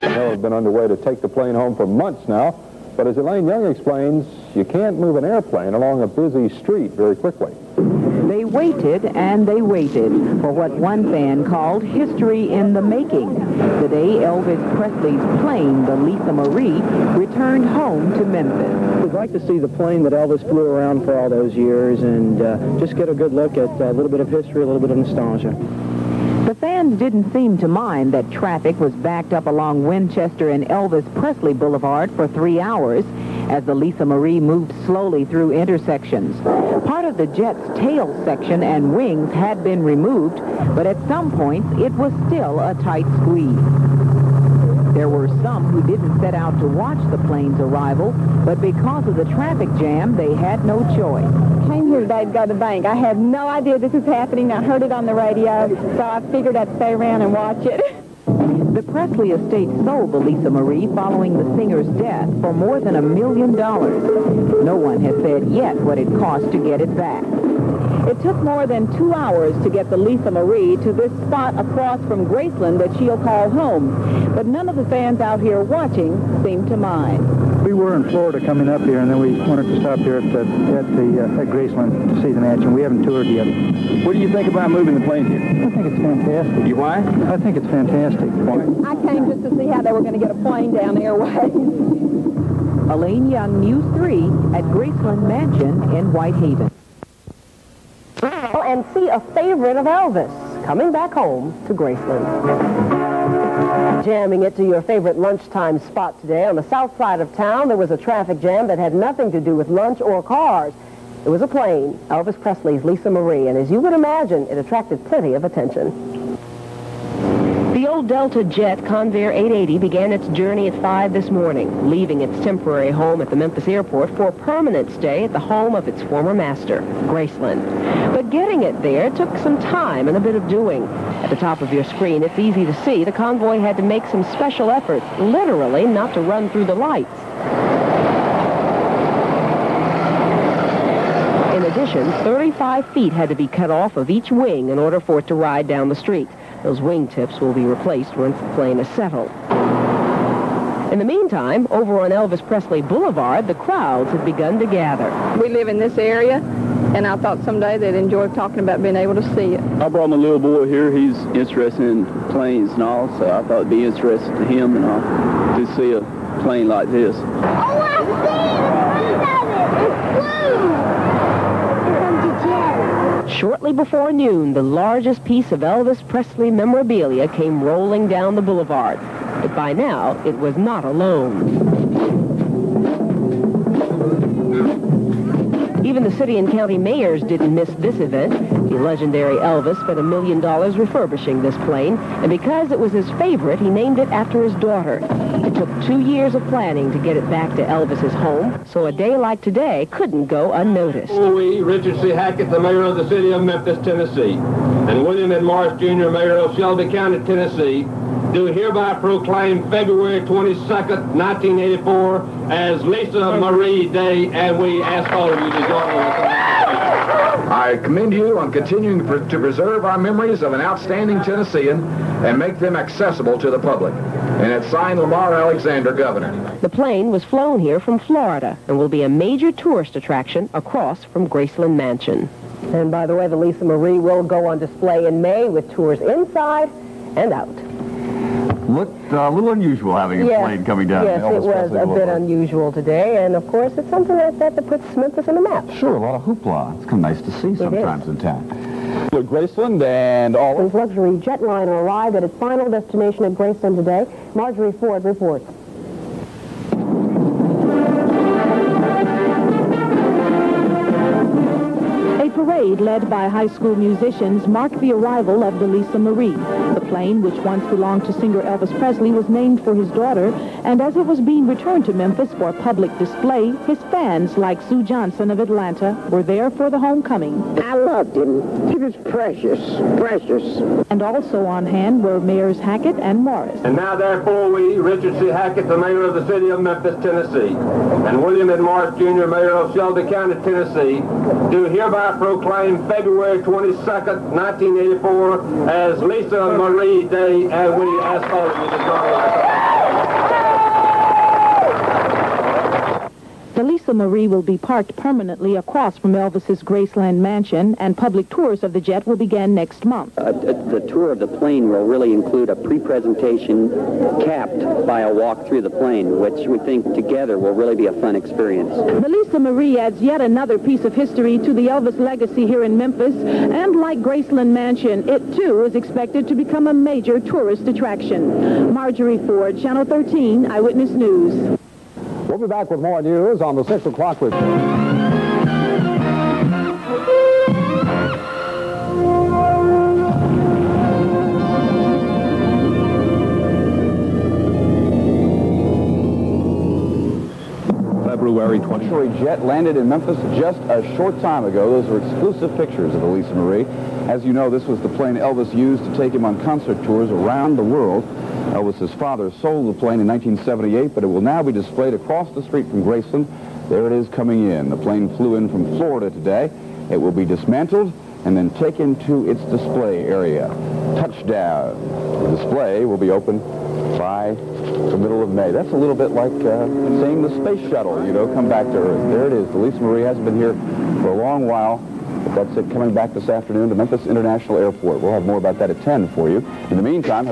Hill has been underway to take the plane home for months now, but as Elaine Young explains, you can't move an airplane along a busy street very quickly. They waited and they waited for what one fan called history in the making. The day Elvis Presley's plane, the Lisa Marie, returned home to Memphis. We'd like to see the plane that Elvis flew around for all those years and just get a good look at a little bit of history, a little bit of nostalgia. The fans didn't seem to mind that traffic was backed up along Winchester and Elvis Presley Boulevard for 3 hours as the Lisa Marie moved slowly through intersections. Part of the jet's tail section and wings had been removed, but at some points it was still a tight squeeze. There were some who didn't set out to watch the plane's arrival, but because of the traffic jam, they had no choice. Came here today to go to the bank. I had no idea this was happening. I heard it on the radio, so I figured I'd stay around and watch it. The Presley estate sold the Lisa Marie following the singer's death for more than $1 million. No one has said yet what it cost to get it back. It took more than 2 hours to get the Lisa Marie to this spot across from Graceland that she'll call home. But none of the fans out here watching seem to mind. We were in Florida coming up here, and then we wanted to stop here at Graceland to see the mansion. We haven't toured yet. What do you think about moving the plane here? I think it's fantastic. You why? I think it's fantastic. I came just to see how they were going to get a plane down Airways. Elaine Young, News 3 at Graceland Mansion in Whitehaven. And see a favorite of Elvis coming back home to Graceland. Jamming it to your favorite lunchtime spot today on the south side of town, there was a traffic jam that had nothing to do with lunch or cars. It was a plane, Elvis Presley's Lisa Marie, and as you would imagine, it attracted plenty of attention. The old Delta jet Convair 880 began its journey at 5 this morning, leaving its temporary home at the Memphis airport for a permanent stay at the home of its former master, Graceland. But getting it there took some time and a bit of doing. At the top of your screen, it's easy to see the convoy had to make some special efforts, literally not to run through the lights. In addition, 35 feet had to be cut off of each wing in order for it to ride down the street. Those wingtips will be replaced once the plane is settled. In the meantime, over on Elvis Presley Boulevard, the crowds had begun to gather. We live in this area, and I thought someday they'd enjoy talking about being able to see it. I brought my little boy here. He's interested in planes and all, so I thought it'd be interesting to him and all to see a plane like this. Oh, I see the front of it. It's blue. Shortly before noon, the largest piece of Elvis Presley memorabilia came rolling down the boulevard. But by now, it was not alone. Even the city and county mayors didn't miss this event. The legendary Elvis spent $1 million refurbishing this plane, and because it was his favorite, he named it after his daughter. It took 2 years of planning to get it back to Elvis's home, so a day like today couldn't go unnoticed. We, Richard C. Hackett, the mayor of the city of Memphis, Tennessee, and William M. Morris, Jr., mayor of Shelby County, Tennessee, do hereby proclaim February 22nd, 1984 as Lisa Marie Day, and we ask all of you to join us. I commend you on continuing to preserve our memories of an outstanding Tennessean and make them accessible to the public. And it's signed Lamar Alexander, Governor. The plane was flown here from Florida and will be a major tourist attraction across from Graceland Mansion. And by the way, the Lisa Marie will go on display in May with tours inside and out. Looked a little unusual having a plane coming down. Yes, it was a bit unusual today, and of course it's something like that that puts Memphis on the map. Sure, a lot of hoopla. It's kind of nice to see sometimes in town. Graceland and all. This luxury jetliner arrived at its final destination at Graceland today. Marjorie Ford reports. A parade led by high school musicians marked the arrival of the Lisa Marie. The plane, which once belonged to singer Elvis Presley, was named for his daughter, and as it was being returned to Memphis for public display, his fans, like Sue Johnson of Atlanta, were there for the homecoming. I loved him. He was precious, precious. And also on hand were Mayors Hackett and Morris. And now, therefore, we, Richard C. Hackett, the mayor of the city of Memphis, Tennessee, and William M. Morris, Jr., mayor of Shelby County, Tennessee, do hereby proclaim February 22nd, 1984 as Lisa Marie Day, and we ask all of you to join us. The Lisa Marie will be parked permanently across from Elvis's Graceland mansion, and public tours of the jet will begin next month. The tour of the plane will really include a pre-presentation capped by a walk through the plane, which we think together will really be a fun experience. The Lisa Marie adds yet another piece of history to the Elvis legacy here in Memphis, and like Graceland Mansion, it too is expected to become a major tourist attraction. Marjorie Ford, Channel 13, Eyewitness News. We'll be back with more news on the 6 o'clock report. February 20th. Jet landed in Memphis just a short time ago. Those are exclusive pictures of the Lisa Marie. As you know, this was the plane Elvis used to take him on concert tours around the world. Elvis's father sold the plane in 1978, but it will now be displayed across the street from Graceland. There it is coming in. The plane flew in from Florida today. It will be dismantled and then taken to its display area. Touchdown. The display will be open by the middle of May. That's a little bit like seeing the space shuttle, you know, come back to Earth. There it is. The Lisa Marie hasn't been here for a long while, but that's it, coming back this afternoon to Memphis International Airport. We'll have more about that at 10 for you. In the meantime,